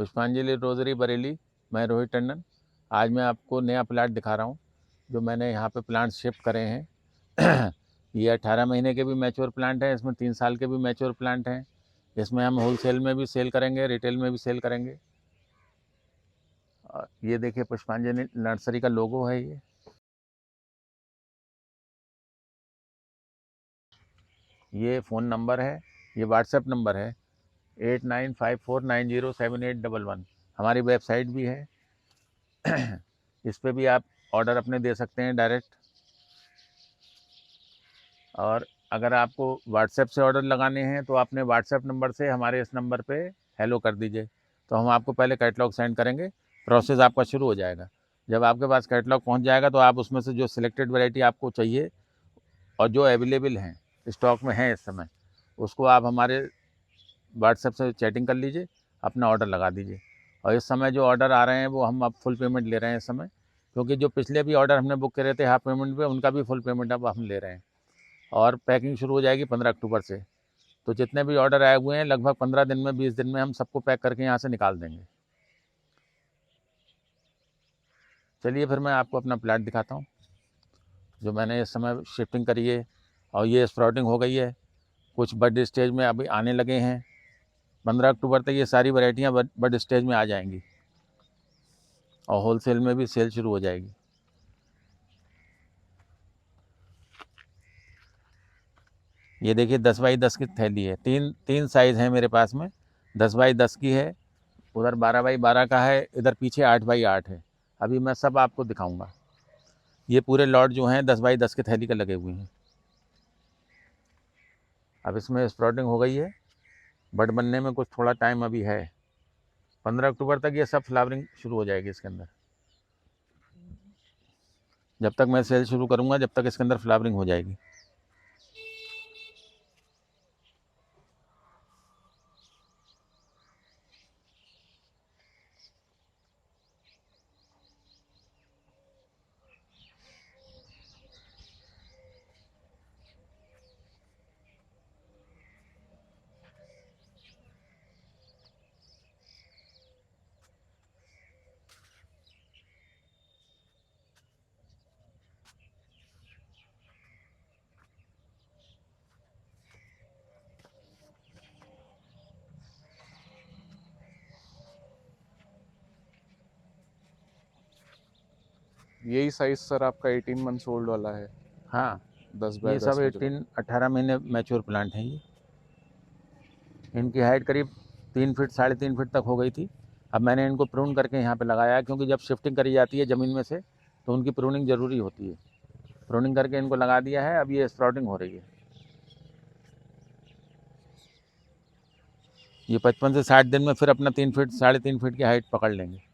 पुष्पांजलि रोजरी बरेली। मैं रोहित टंडन। आज मैं आपको नया प्लाट दिखा रहा हूँ जो मैंने यहाँ पे प्लांट शिफ्ट करे हैं। ये 18 महीने के भी मैच्योर प्लांट हैं, इसमें 3 साल के भी मैच्योर प्लांट हैं। इसमें हम होलसेल में भी सेल करेंगे, रिटेल में भी सेल करेंगे। और ये देखिए पुष्पांजलि नर्सरी का लोगो है। ये फ़ोन नंबर है, ये व्हाट्सएप नंबर है 8954907811। हमारी वेबसाइट भी है। इस पे भी आप ऑर्डर अपने दे सकते हैं डायरेक्ट। और अगर आपको व्हाट्सएप से ऑर्डर लगाने हैं तो अपने व्हाट्सएप नंबर से हमारे इस नंबर पे हेलो कर दीजिए, तो हम आपको पहले कैटलॉग सेंड करेंगे। प्रोसेस आपका शुरू हो जाएगा। जब आपके पास कैटलॉग पहुंच जाएगा तो आप उसमें से जो सिलेक्टेड वैरायटी आपको चाहिए और जो अवेलेबल हैं, स्टॉक में हैं इस समय, उसको आप हमारे व्हाट्सएप से चैटिंग कर लीजिए, अपना ऑर्डर लगा दीजिए। और इस समय जो ऑर्डर आ रहे हैं वो हम अब फुल पेमेंट ले रहे हैं इस समय, क्योंकि जो पिछले भी ऑर्डर हमने बुक करे थे हाफ पेमेंट पे, उनका भी फुल पेमेंट अब हम ले रहे हैं। और पैकिंग शुरू हो जाएगी 15 अक्टूबर से। तो जितने भी ऑर्डर आए हुए हैं लगभग 15 दिन में, 20 दिन में हम सबको पैक करके यहाँ से निकाल देंगे। चलिए फिर मैं आपको अपना प्लाट दिखाता हूँ जो मैंने इस समय शिफ्टिंग करी है। और ये स्प्राउटिंग हो गई है, कुछ बड स्टेज में अभी आने लगे हैं। 15 अक्टूबर तक ये सारी वैरायटियाँ बड स्टेज में आ जाएंगी और होलसेल में भी सेल शुरू हो जाएगी। ये देखिए 10 बाई 10 की थैली है। तीन साइज़ है मेरे पास में। 10 बाई 10 की है, उधर 12 बाई 12 का है, इधर पीछे 8 बाई 8 है। अभी मैं सब आपको दिखाऊंगा। ये पूरे लॉट जो हैं 10 बाई 10 के थैली के लगे हुए हैं। अब इसमें स्प्राउटिंग हो गई है, बड बनने में कुछ थोड़ा टाइम अभी है। 15 अक्टूबर तक ये सब फ्लावरिंग शुरू हो जाएगी इसके अंदर। जब तक मैं सेल शुरू करूँगा जब तक इसके अंदर फ्लावरिंग हो जाएगी। यही साइज सर आपका 18 मंथ्स ओल्ड वाला है? हाँ, 10 बाय ये 10 सब में जो लगा। 18 महीने मैच्योर प्लांट हैं। ये इनकी हाइट करीब 3 फीट 3.5 फीट तक हो गई थी। अब मैंने इनको प्रून करके यहाँ पे लगाया है, क्योंकि जब शिफ्टिंग करी जाती है ज़मीन में से तो उनकी प्रूनिंग ज़रूरी होती है। प्रूनिंग करके इनको लगा दिया है। अब ये स्प्राउटिंग हो रही है। ये 55 से 60 दिन में फिर अपना 3 फीट 3.5 फीट की हाइट पकड़ लेंगे।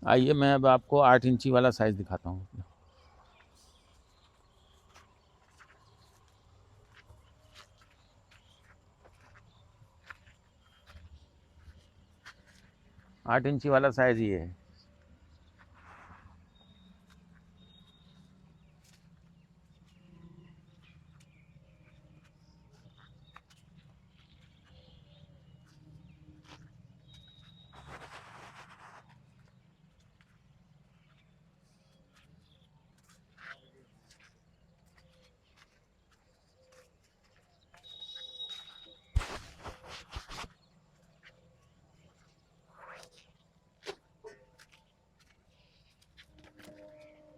आइए मैं अब आपको 8 इंची वाला साइज़ दिखाता हूँ। 8 इंची वाला साइज़ ये है।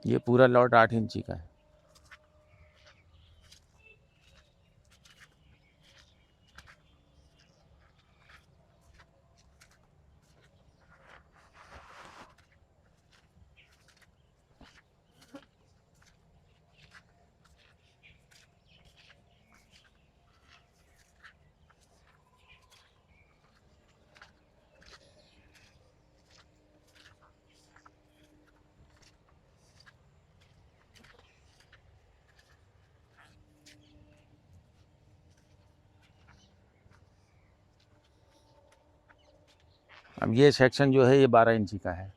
ये पूरा लॉट 8 इंची का है। अब ये सेक्शन जो है ये 12 इंची का है।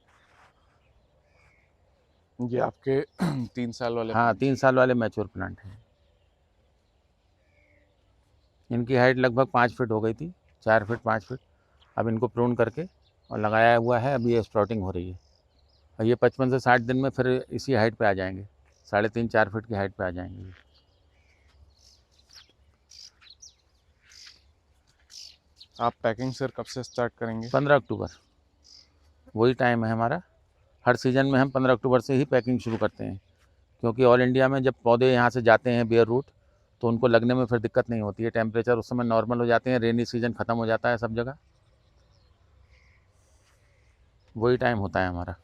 ये आपके 3 साल वाले हाँ, plants 3 साल वाले मैच्योर प्लांट हैं। इनकी हाइट लगभग 5 फीट हो गई थी, 4 फीट 5 फीट। अब इनको प्रून करके और लगाया हुआ है, अभी ये स्प्राउटिंग हो रही है। और ये 55 से 60 दिन में फिर इसी हाइट पे आ जाएंगे, 3.5-4 फीट की हाइट पे आ जाएंगे। आप पैकिंग सर कब से स्टार्ट करेंगे? 15 अक्टूबर वही टाइम है हमारा। हर सीज़न में हम 15 अक्टूबर से ही पैकिंग शुरू करते हैं, क्योंकि ऑल इंडिया में जब पौधे यहाँ से जाते हैं बेयर रूट, तो उनको लगने में फिर दिक्कत नहीं होती है। टेम्परेचर उस समय नॉर्मल हो जाते हैं, रेनी सीजन ख़त्म हो जाता है सब जगह, वही टाइम होता है हमारा।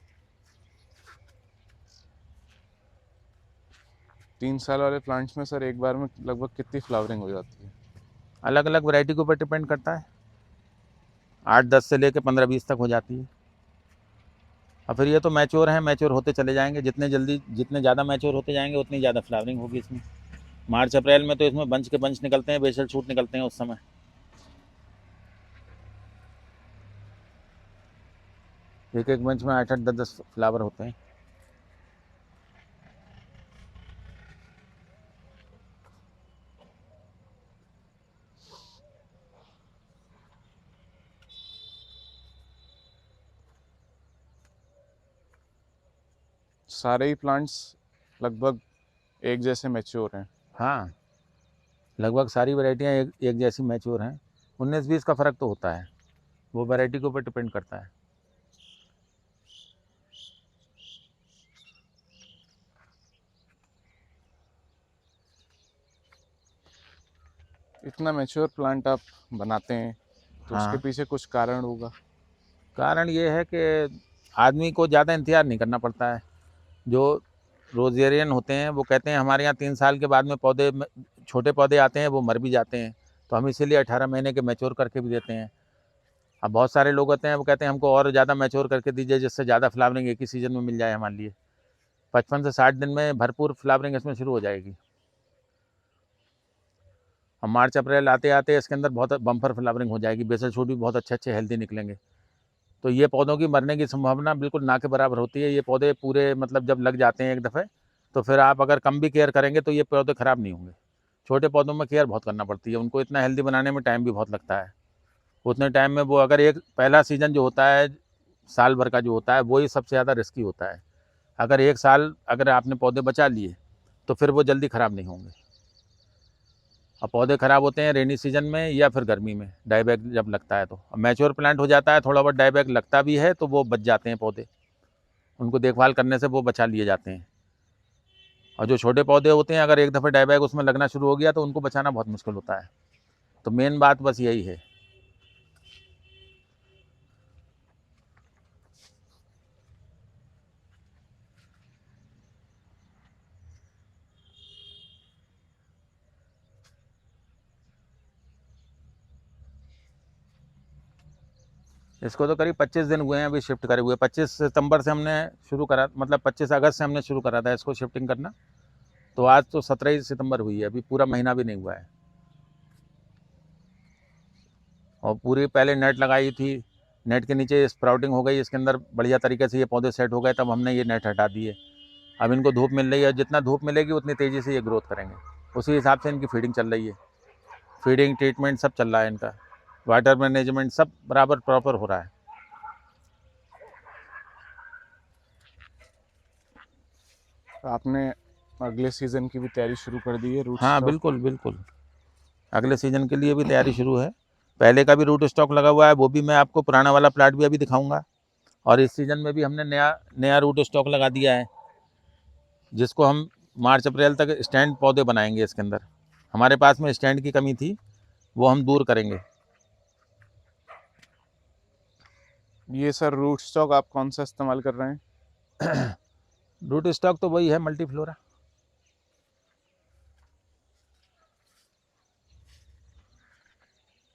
3 साल वाले प्लांट्स में सर एक बार में लगभग कितनी फ्लावरिंग हो जाती है? अलग अलग वैरायटी के ऊपर डिपेंड करता है, 8-10 से लेकर 15-20 तक हो जाती है। और फिर ये तो मैच्योर हैं, मैच्योर होते चले जाएंगे। जितने ज़्यादा मैच्योर होते जाएंगे उतनी ज़्यादा फ्लावरिंग होगी इसमें। मार्च अप्रैल में तो इसमें बंच के बंच निकलते हैं, बेसल शूट निकलते हैं उस समय। एक एक बंच में 8-8 10-10 फ्लावर होते हैं। सारे ही प्लांट्स लगभग एक जैसे मैच्योर हैं? हाँ, लगभग सारी वैरायटियाँ एक जैसी मैच्योर हैं। 19-20 का फ़र्क तो होता है, वो वैरायटी के ऊपर डिपेंड करता है। इतना मैच्योर प्लांट आप बनाते हैं तो उसके हाँ, पीछे कुछ कारण होगा? कारण ये है कि आदमी को ज़्यादा इंतज़ार नहीं करना पड़ता है। जो रोज़ेरियन होते हैं वो कहते हैं हमारे यहाँ 3 साल के बाद में छोटे पौधे आते हैं, वो मर भी जाते हैं, तो हम इसीलिए 18 महीने के मैच्योर करके भी देते हैं। अब बहुत सारे लोग होते हैं वो कहते हैं हमको और ज़्यादा मैच्योर करके दीजिए, जिससे ज़्यादा फ्लावरिंग एक ही सीज़न में मिल जाए हमारे लिए। 55 से 60 दिन में भरपूर फ्लावरिंग इसमें शुरू हो जाएगी। और मार्च अप्रैल आते आते इसके अंदर बहुत बम्पर फ्लावरिंग हो जाएगी, बेसल शूट भी बहुत अच्छे अच्छे हेल्दी निकलेंगे। तो ये पौधों की मरने की संभावना बिल्कुल ना के बराबर होती है। ये पौधे पूरे मतलब जब लग जाते हैं एक दफ़े, तो फिर आप अगर कम भी केयर करेंगे तो ये पौधे ख़राब नहीं होंगे। छोटे पौधों में केयर बहुत करना पड़ती है, उनको इतना हेल्दी बनाने में टाइम भी बहुत लगता है। उतने टाइम में वो अगर एक पहला सीज़न जो होता है साल भर का जो होता है, वही सबसे ज़्यादा रिस्की होता है। अगर एक साल अगर आपने पौधे बचा लिए तो फिर वो जल्दी ख़राब नहीं होंगे। और पौधे ख़राब होते हैं रेनी सीजन में या फिर गर्मी में, डाईबैक जब लगता है तो। मैच्योर प्लांट हो जाता है, थोड़ा बहुत डाईबैक लगता भी है तो वो बच जाते हैं पौधे, उनको देखभाल करने से वो बचा लिए जाते हैं। और जो छोटे पौधे होते हैं अगर एक दफ़े डाईबैक उसमें लगना शुरू हो गया तो उनको बचाना बहुत मुश्किल होता है। तो मेन बात बस यही है। इसको तो करीब 25 दिन हुए हैं अभी शिफ्ट करे हुए। 25 सितंबर से हमने शुरू करा, मतलब 25 अगस्त से हमने शुरू करा था इसको शिफ्टिंग करना। तो आज तो 17 ही सितंबर हुई है, अभी पूरा महीना भी नहीं हुआ है। और पूरी पहले नेट लगाई थी, नेट के नीचे स्प्राउटिंग हो गई, इसके अंदर बढ़िया तरीके से ये पौधे सेट हो गए, तब हमने ये नेट हटा दिए। अब इनको धूप मिल रही है, जितना धूप मिलेगी उतनी तेज़ी से ये ग्रोथ करेंगे। उसी हिसाब से इनकी फीडिंग चल रही है, फीडिंग ट्रीटमेंट सब चल रहा है इनका, वाटर मैनेजमेंट सब बराबर प्रॉपर हो रहा है। आपने अगले सीजन की भी तैयारी शुरू कर दी है रूट हाँ स्टॉक? बिल्कुल बिल्कुल, अगले सीजन के लिए भी तैयारी शुरू है। पहले का भी रूट स्टॉक लगा हुआ है, वो भी मैं आपको पुराना वाला प्लाट भी अभी दिखाऊंगा। और इस सीज़न में भी हमने नया नया रूट स्टॉक लगा दिया है, जिसको हम मार्च अप्रैल तक स्टैंड पौधे बनाएंगे इसके अंदर। हमारे पास में स्टैंड की कमी थी, वो हम दूर करेंगे। ये सर रूट स्टॉक आप कौन सा इस्तेमाल कर रहे हैं? रूट स्टॉक तो वही है, मल्टीफ्लोरा।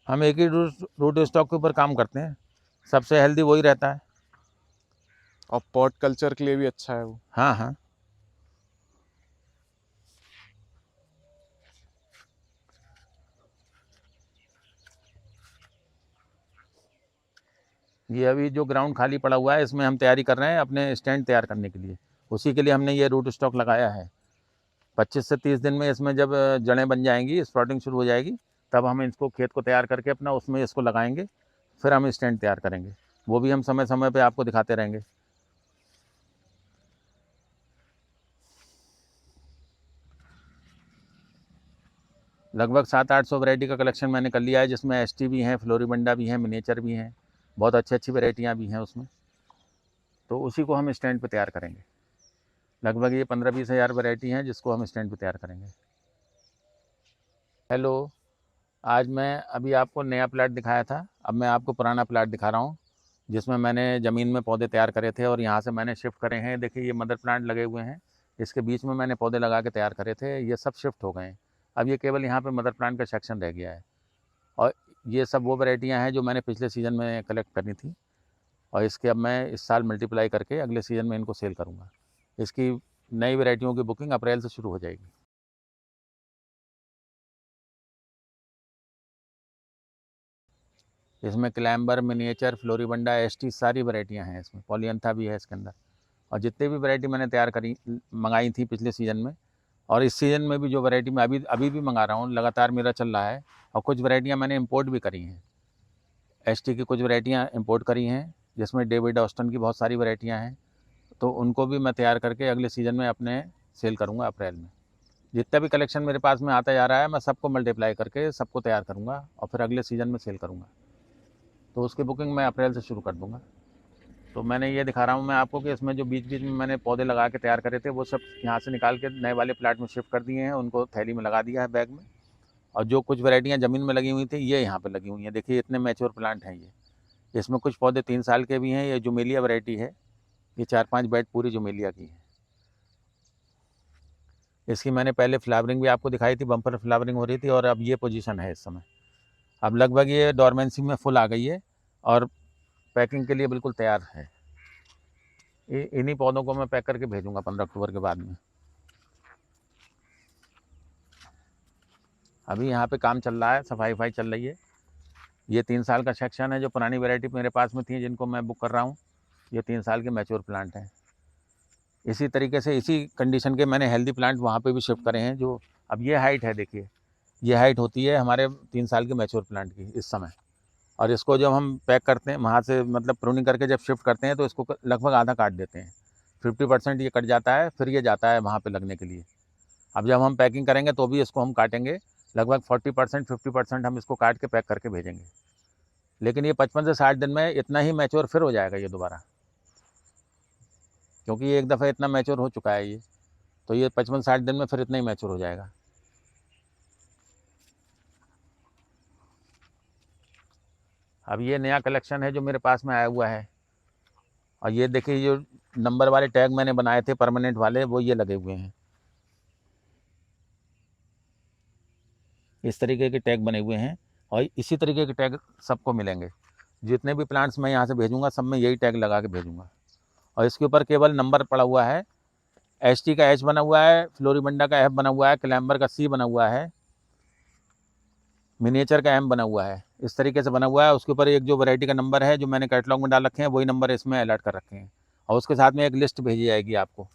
हम एक ही रूट स्टॉक के ऊपर काम करते हैं, सबसे हेल्दी वही रहता है। और पॉट कल्चर के लिए भी अच्छा है वो? हाँ हाँ, ये अभी जो ग्राउंड खाली पड़ा हुआ है इसमें हम तैयारी कर रहे हैं अपने स्टैंड तैयार करने के लिए। उसी के लिए हमने ये रूट स्टॉक लगाया है। 25 से 30 दिन में इसमें जब जड़ें बन जाएंगी, स्प्राउटिंग शुरू हो जाएगी, तब हम इसको खेत को तैयार करके अपना उसमें इसको लगाएंगे। फिर हम स्टैंड तैयार करेंगे, वो भी हम समय समय पे आपको दिखाते रहेंगे। लगभग 700-800 वैरायटी का कलेक्शन मैंने कर लिया है, जिसमें एसटी भी हैं, फ्लोरीबंडा भी हैं, मिनिएचर भी हैं, बहुत अच्छी अच्छी वैरायटियाँ भी हैं उसमें। तो उसी को हम स्टैंड पे तैयार करेंगे। लगभग ये 15-20 हज़ार वैरायटी हैं जिसको हम स्टैंड पे तैयार करेंगे। हेलो, आज मैं अभी आपको नया प्लाट दिखाया था, अब मैं आपको पुराना प्लाट दिखा रहा हूँ, जिसमें मैंने ज़मीन में पौधे तैयार करे थे और यहाँ से मैंने शिफ्ट करे हैं। देखिए ये मदर प्लांट लगे हुए हैं, इसके बीच में मैंने पौधे लगा के तैयार करे थे, ये सब शिफ्ट हो गए हैं। अब ये केवल यहाँ पे मदर प्लांट का सेक्शन रह गया है। और ये सब वो वैरायटियाँ हैं जो मैंने पिछले सीज़न में कलेक्ट करनी थी, और इसके अब मैं इस साल मल्टीप्लाई करके अगले सीज़न में इनको सेल करूँगा। इसकी नई वैरायटियों की बुकिंग अप्रैल से शुरू हो जाएगी। इसमें क्लैम्बर, मिनिएचर, फ्लोरीबंडा, एसटी सारी वैरायटियाँ हैं इसमें, पॉलियंथा भी है इसके अंदर। और जितनी भी वैरायटी मैंने तैयार करी मंगाई थी पिछले सीज़न में, और इस सीज़न में भी जो वैरायटी मैं अभी अभी भी मंगा रहा हूँ, लगातार मेरा चल रहा है। और कुछ वैरायटियाँ मैंने इंपोर्ट भी करी हैं, एसटी की कुछ वैरायटियाँ इंपोर्ट करी हैं, जिसमें डेविड ऑस्टन की बहुत सारी वैरायटियाँ हैं। तो उनको भी मैं तैयार करके अगले सीज़न में अपने सेल करूँगा अप्रैल में। जितना भी कलेक्शन मेरे पास में आता जा रहा है, मैं सबको मल्टीप्लाई करके सबको तैयार करूँगा और फिर अगले सीज़न में सेल करूँगा। तो उसकी बुकिंग मैं अप्रैल से शुरू कर दूँगा। तो मैंने ये दिखा रहा हूँ मैं आपको कि इसमें जो बीच बीच में मैंने पौधे लगा के तैयार करे थे, वो सब यहाँ से निकाल के नए वाले प्लाट में शिफ्ट कर दिए हैं, उनको थैली में लगा दिया है बैग में। और जो कुछ वैरायटियाँ ज़मीन में लगी हुई थी, ये यहाँ पे लगी हुई हैं। देखिए इतने मैच्योर प्लांट हैं ये। इसमें कुछ पौधे 3 साल के भी हैं। ये जुमेलिया वैरायटी है, ये 4-5 बेड पूरी जुमेलिया की है। इसकी मैंने पहले फ्लावरिंग भी आपको दिखाई थी, बम्पर फ्लावरिंग हो रही थी, और अब ये पोजीशन है इस समय। अब लगभग ये डोरमेंसी में फुल आ गई है और पैकिंग के लिए बिल्कुल तैयार है। इन्हीं पौधों को मैं पैक करके भेजूंगा 15 अक्टूबर के बाद में। अभी यहाँ पे काम चल रहा है, सफाई वफाई चल रही है। ये 3 साल का सेक्शन है, जो पुरानी वैरायटी मेरे पास में थी जिनको मैं बुक कर रहा हूँ, ये 3 साल के मैच्योर प्लांट हैं। इसी तरीके से इसी कंडीशन के मैंने हेल्दी प्लांट वहाँ पे भी शिफ्ट करे हैं। जो अब ये हाइट है, देखिए ये हाइट होती है हमारे 3 साल के मैच्योर प्लांट की इस समय। और इसको जब हम पैक करते हैं वहाँ से, मतलब प्रूनिंग करके जब शिफ्ट करते हैं, तो इसको लगभग आधा काट देते हैं। 50% ये कट जाता है, फिर ये जाता है वहाँ पे लगने के लिए। अब जब हम पैकिंग करेंगे तो भी इसको हम काटेंगे, लगभग 40% 50% हम इसको काट के पैक करके भेजेंगे। लेकिन ये 55 से 60 दिन में इतना ही मैच्योर फिर हो जाएगा ये दोबारा, क्योंकि ये एक दफ़ा इतना मैच्योर हो चुका है ये। तो ये 55-60 दिन में फिर इतना ही मैच्योर हो जाएगा। अब ये नया कलेक्शन है जो मेरे पास में आया हुआ है। और ये देखिए जो नंबर वाले टैग मैंने बनाए थे परमानेंट वाले, वो ये लगे हुए हैं। इस तरीके के टैग बने हुए हैं, और इसी तरीके के टैग सबको मिलेंगे। जितने भी प्लांट्स मैं यहाँ से भेजूँगा सब में यही टैग लगा के भेजूँगा। और इसके ऊपर केवल नंबर पड़ा हुआ है। एसटी का एच बना हुआ है, फ्लोरीबंडा का एफ बना हुआ है, क्लैम्बर का सी बना हुआ है, मिनिएचर का एम बना हुआ है। इस तरीके से बना हुआ है। उसके ऊपर एक जो वैरायटी का नंबर है जो मैंने कैटलॉग में डाल रखे हैं, वही नंबर इसमें अलर्ट कर रखे हैं। और उसके साथ में एक लिस्ट भेजी जाएगी आपको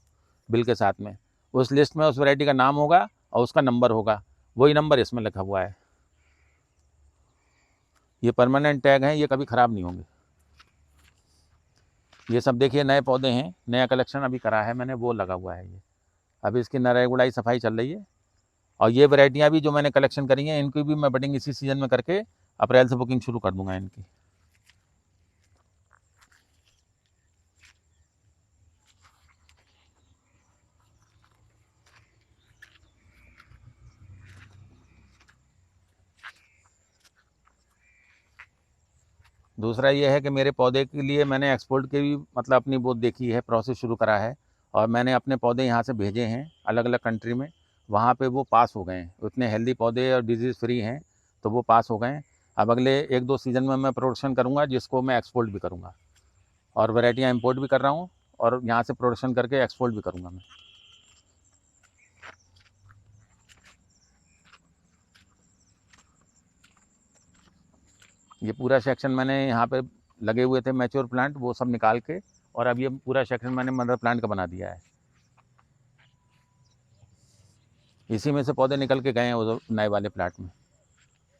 बिल के साथ में। उस लिस्ट में उस वैरायटी का नाम होगा और उसका नंबर होगा, वही नंबर इसमें लिखा हुआ है। ये परमानेंट टैग हैं, ये कभी ख़राब नहीं होंगे। ये सब देखिए नए पौधे हैं, नया कलेक्शन अभी करा है मैंने, वो लगा हुआ है ये। अभी इसकी नराई गुड़ाई सफाई चल रही है। और ये वैरायटियाँ भी जो मैंने कलेक्शन करी हैं, इनकी भी मैं बडिंग इसी सीज़न में करके अप्रैल से बुकिंग शुरू कर दूंगा इनकी। दूसरा ये है कि मेरे पौधे के लिए मैंने एक्सपोर्ट की भी मतलब अपनी वो देखी है, प्रोसेस शुरू करा है। और मैंने अपने पौधे यहाँ से भेजे हैं अलग अलग कंट्री में, वहाँ पे वो पास हो गए हैं। उतने हेल्दी पौधे और डिजीज़ फ्री हैं, तो वो पास हो गए हैं। अब अगले 1-2 सीज़न में मैं प्रोडक्शन करूँगा, जिसको मैं एक्सपोर्ट भी करूँगा। और वैरायटियाँ इंपोर्ट भी कर रहा हूँ, और यहाँ से प्रोडक्शन करके एक्सपोर्ट भी करूँगा मैं। ये पूरा सेक्शन मैंने यहाँ पे लगे हुए थे मैच्योर प्लांट, वो सब निकाल के, और अब ये पूरा सेक्शन मैंने मदर प्लांट का बना दिया है। इसी में से पौधे निकल के गए हैं वो नए वाले प्लाट में।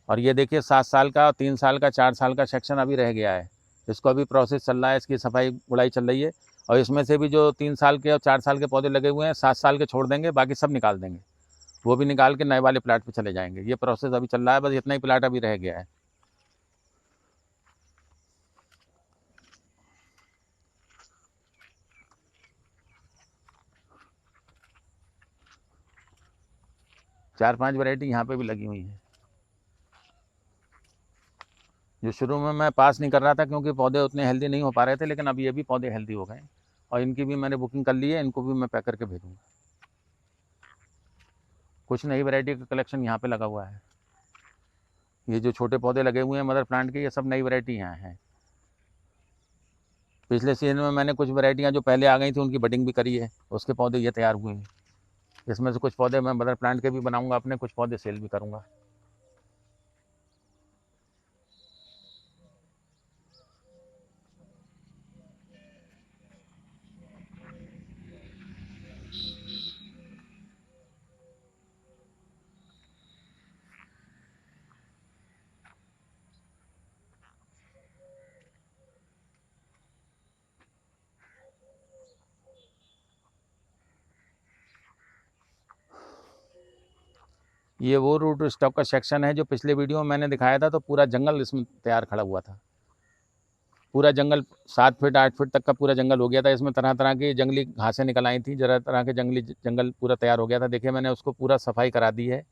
और ये देखिए 7 साल का, 3 साल का, 4 साल का सेक्शन अभी रह गया है। इसको अभी प्रोसेस चल रहा है, इसकी सफाई गुड़ाई चल रही है। और इसमें से भी जो 3 साल के और 4 साल के पौधे लगे हुए हैं, 7 साल के छोड़ देंगे, बाकी सब निकाल देंगे। वो भी निकाल के नए वाले प्लाट पे चले जाएंगे। ये प्रोसेस अभी चल रहा है, बस इतना ही प्लाट अभी रह गया है। चार 5 वैरायटी यहाँ पे भी लगी हुई है, जो शुरू में मैं पास नहीं कर रहा था क्योंकि पौधे उतने हेल्दी नहीं हो पा रहे थे, लेकिन अब ये भी पौधे हेल्दी हो गए और इनकी भी मैंने बुकिंग कर ली है। इनको भी मैं पैक करके भेजूँगा। कुछ नई वैरायटी का कलेक्शन यहाँ पे लगा हुआ है। ये जो छोटे पौधे लगे हुए हैं मदर प्लांट के, ये सब नई वैरायटी यहाँ हैं। पिछले सीजन में मैंने कुछ वैरायटियाँ जो पहले आ गई थी उनकी बडिंग भी करी है, उसके पौधे ये तैयार हुए हैं। इसमें से कुछ पौधे मैं मदर प्लांट के भी बनाऊँगा अपने, कुछ पौधे सेल भी करूँगा। ये वो रूट स्टॉक का सेक्शन है जो पिछले वीडियो में मैंने दिखाया था, तो पूरा जंगल इसमें तैयार खड़ा हुआ था। पूरा जंगल 7 फीट 8 फीट तक का पूरा जंगल हो गया था। इसमें तरह तरह की जंगली घासें निकल आई थी, तरह तरह के जंगल पूरा तैयार हो गया था। देखिए मैंने उसको पूरा सफाई करा दी है।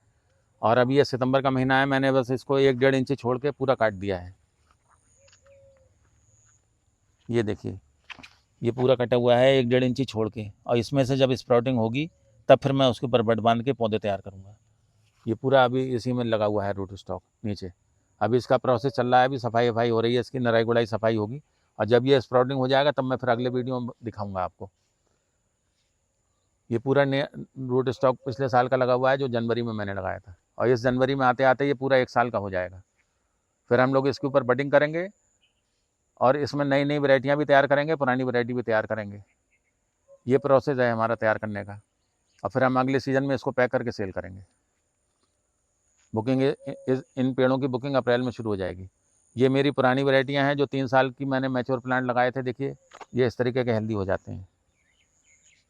और अभी ये सितंबर का महीना है, मैंने बस इसको 1-1.5 इंची छोड़ के पूरा काट दिया है। ये देखिए, ये पूरा कटा हुआ है 1-1.5 इंची छोड़ के। और इसमें से जब स्प्राउटिंग होगी तब फिर मैं उसके ऊपर बड बांध के पौधे तैयार करूँगा। ये पूरा अभी इसी में लगा हुआ है रूट स्टॉक नीचे। अभी इसका प्रोसेस चल रहा है, अभी सफाई वफाई हो रही है, इसकी नराई गुड़ाई सफाई होगी। और जब ये स्प्राउटिंग हो जाएगा तब मैं फिर अगले वीडियो में दिखाऊंगा आपको। ये पूरा नया रूट स्टॉक पिछले साल का लगा हुआ है, जो जनवरी में मैंने लगाया था। और इस जनवरी में आते आते ये पूरा 1 साल का हो जाएगा। फिर हम लोग इसके ऊपर बडिंग करेंगे और इसमें नई नई वैरायटियाँ भी तैयार करेंगे, पुरानी वैरायटी भी तैयार करेंगे। ये प्रोसेस है हमारा तैयार करने का। और फिर हम अगले सीज़न में इसको पैक करके सेल करेंगे। बुकिंग इन पेड़ों की बुकिंग अप्रैल में शुरू हो जाएगी। ये मेरी पुरानी वैरायटियाँ हैं जो 3 साल की मैंने मैच्योर प्लांट लगाए थे। देखिए ये इस तरीके के हेल्दी हो जाते हैं।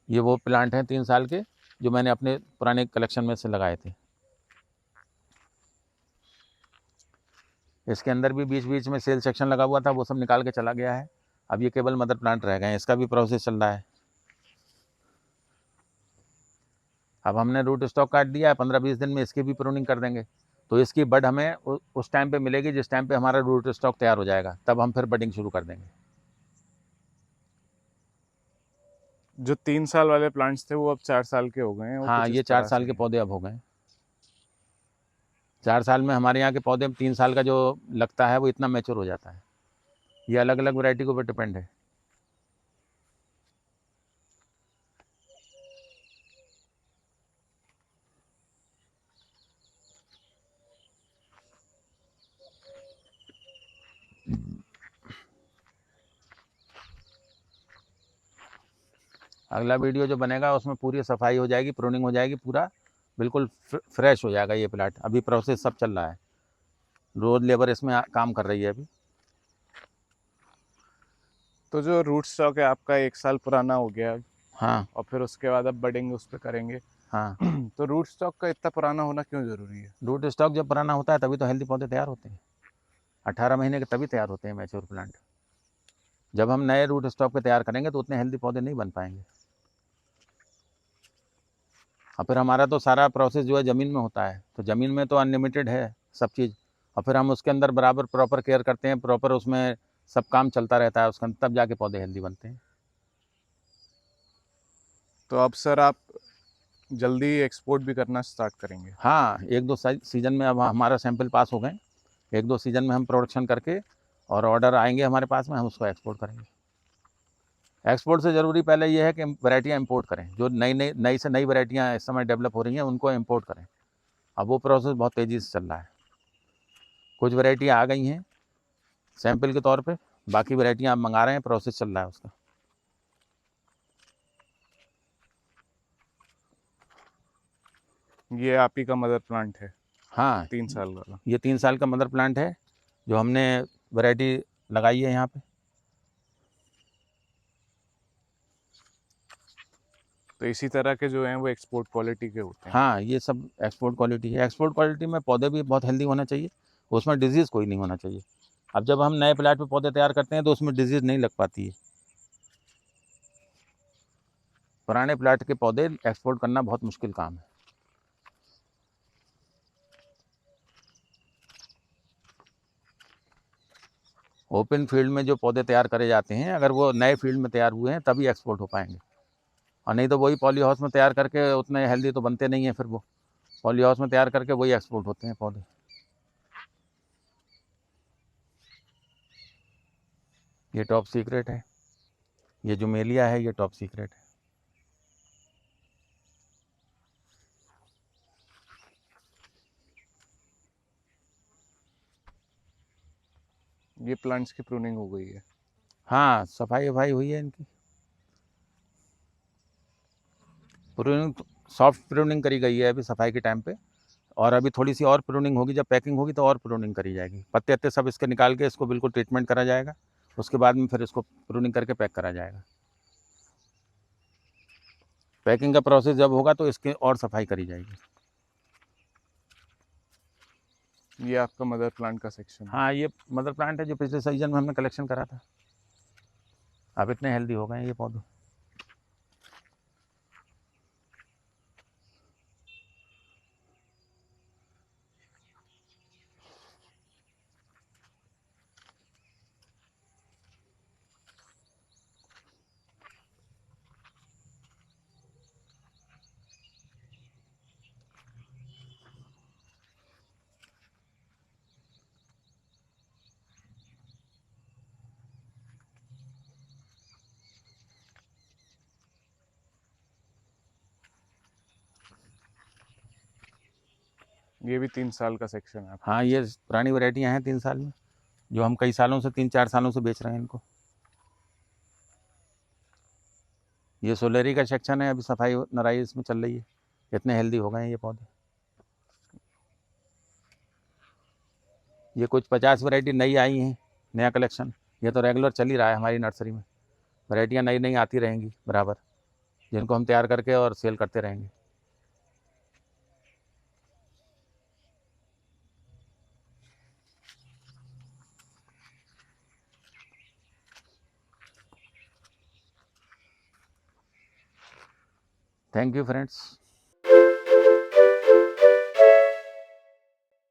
ये वो प्लांट हैं 3 साल के जो मैंने अपने पुराने कलेक्शन में से लगाए थे। इसके अंदर भी बीच बीच में सेल सेक्शन लगा हुआ था, वो सब निकाल के चला गया है। अब ये केवल मदर प्लांट रह गए हैं, इसका भी प्रोसेस चल रहा है। अब हमने रूट स्टॉक काट दिया है, 15-20 दिन में इसकी भी प्रूनिंग कर देंगे। तो इसकी बड हमें उस टाइम पे मिलेगी जिस टाइम पे हमारा रूट स्टॉक तैयार हो जाएगा, तब हम फिर बडिंग शुरू कर देंगे। जो 3 साल वाले प्लांट्स थे वो अब 4 साल के हो गए हैं, वो हाँ, कुछ ये इस 4 तरह साल से के हैं। पौधे अब हो गए। 4 साल में हमारे यहाँ के पौधे 3 साल का जो लगता है वो इतना मैच्योर हो जाता है। ये अलग अलग वैरायटी के ऊपर डिपेंड है। अगला वीडियो जो बनेगा उसमें पूरी सफाई हो जाएगी, प्रूनिंग हो जाएगी, पूरा बिल्कुल फ्रेश हो जाएगा ये प्लांट। अभी प्रोसेस सब चल रहा है, रोज लेबर इसमें काम कर रही है अभी। तो जो रूट स्टॉक है आपका 1 साल पुराना हो गया, हाँ और फिर उसके बाद अब बडिंग उस पर करेंगे। हाँ। तो रूट स्टॉक का इतना पुराना होना क्यों ज़रूरी है? रूट स्टॉक जब पुराना होता है तभी तो हेल्दी पौधे तैयार होते हैं। 18 महीने के तभी तैयार होते हैं मैच्योर प्लांट। जब हम नए रूट स्टॉक पे तैयार करेंगे तो उतने हेल्दी पौधे नहीं बन पाएंगे। और फिर हमारा तो सारा प्रोसेस जो है ज़मीन में होता है, तो ज़मीन में तो अनलिमिटेड है सब चीज़। और फिर हम उसके अंदर बराबर प्रॉपर केयर करते हैं, प्रॉपर उसमें सब काम चलता रहता है उसके अंदर, तब जाके पौधे हेल्दी बनते हैं। तो अब सर आप जल्दी एक्सपोर्ट भी करना स्टार्ट करेंगे? हाँ, 1-2 सीज़न में अब हमारा सैंपल पास हो गए। 1-2 सीज़न में हम प्रोडक्शन करके और ऑर्डर आएंगे हमारे पास में, हम उसको एक्सपोर्ट करेंगे। एक्सपोर्ट से ज़रूरी पहले ये है कि वैरायटियाँ इंपोर्ट करें। जो नई से नई वैरायटियाँ इस समय डेवलप हो रही हैं उनको इंपोर्ट करें। अब वो प्रोसेस बहुत तेज़ी से चल रहा है। कुछ वैरायटियाँ आ गई हैं सैंपल के तौर पे, बाकी वैरायटियाँ आप मंगा रहे हैं, प्रोसेस चल रहा है उसका। ये आप ही का मदर प्लांट है हाँ, 3 साल वाला? ये 3 साल का मदर प्लांट है जो हमने वैरायटी लगाई है यहाँ पे। तो इसी तरह के जो हैं वो एक्सपोर्ट क्वालिटी के होते हैं। हाँ, ये सब एक्सपोर्ट क्वालिटी है। एक्सपोर्ट क्वालिटी में पौधे भी बहुत हेल्दी होना चाहिए, उसमें डिजीज़ कोई नहीं होना चाहिए। अब जब हम नए प्लाट पे पौधे तैयार करते हैं तो उसमें डिजीज़ नहीं लग पाती है। पुराने प्लाट के पौधे एक्सपोर्ट करना बहुत मुश्किल काम है। ओपन फील्ड में जो पौधे तैयार करे जाते हैं, अगर वो नए फील्ड में तैयार हुए हैं तभी एक्सपोर्ट हो पाएंगे, और नहीं तो वही पॉली हाउस में तैयार करके उतने हेल्दी तो बनते नहीं हैं। फिर वो पॉली हाउस में तैयार करके वही एक्सपोर्ट होते हैं पौधे। ये टॉप सीक्रेट है, ये जो मेलिया है ये टॉप सीक्रेट है। ये प्लांट्स की प्रूनिंग हो गई है? हाँ, सफाई वफाई हुई है इनकी। प्रूनिंग सॉफ्ट प्रूनिंग करी गई है अभी सफाई के टाइम पे, और अभी थोड़ी सी और प्रूनिंग होगी, जब पैकिंग होगी तो और प्रूनिंग करी जाएगी। पत्ते अत्ते सब इसके निकाल के इसको बिल्कुल ट्रीटमेंट करा जाएगा, उसके बाद में फिर इसको प्रूनिंग करके पैक करा जाएगा। पैकिंग का प्रोसेस जब होगा तो इसकी और सफाई करी जाएगी। ये आपका मदर प्लांट का सेक्शन है? हाँ, ये मदर प्लांट है जो पिछले सीजन में हमने कलेक्शन करा था। अब इतने हेल्दी हो गए हैं ये पौधे। ये भी 3 साल का सेक्शन है आपका? हाँ, ये पुरानी वैरायटियाँ हैं 3 साल में, जो हम कई सालों से 3-4 सालों से बेच रहे हैं इनको। ये सोलेरी का सेक्शन है, अभी सफाई नराई इसमें चल रही है। इतने हेल्दी हो गए हैं ये पौधे। ये कुछ 50 वैरायटी नई आई हैं, नया कलेक्शन। ये तो रेगुलर चल ही रहा है हमारी नर्सरी में। वैरायटियाँ नई नई आती रहेंगी बराबर, जिनको हम तैयार करके और सेल करते रहेंगे। Thank you friends.